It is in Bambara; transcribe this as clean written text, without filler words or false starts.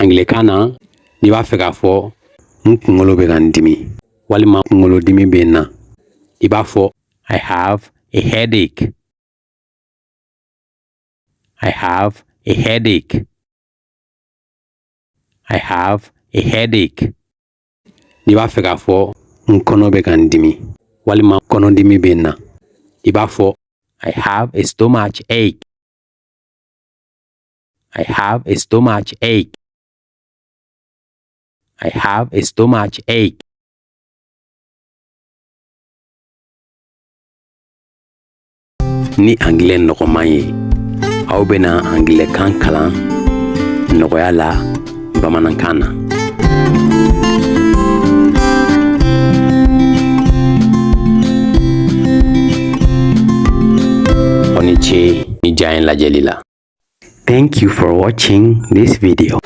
Anglikan na n'i b'a fɛ k'a fɔ n kunkolo bɛ ka n dimi walima kunkolodimi bɛ n na i b'a fɔ I have a headache. I have a headache. I have a headache. N'i b'a fɛ k'a fɔ n kɔnɔ bɛ ka n dimi walima kɔnɔdimi bɛ n na i b'a fɔ I have a stomach ache. I have a stomach ache. I have a stomach ache. Ni anglais nɔgɔman ye aw bɛna anglais-kan kalan nɔgɔya la bamanankan na. Aw ni ce ni diya n ye lajɛli la. Thank you for watching this video.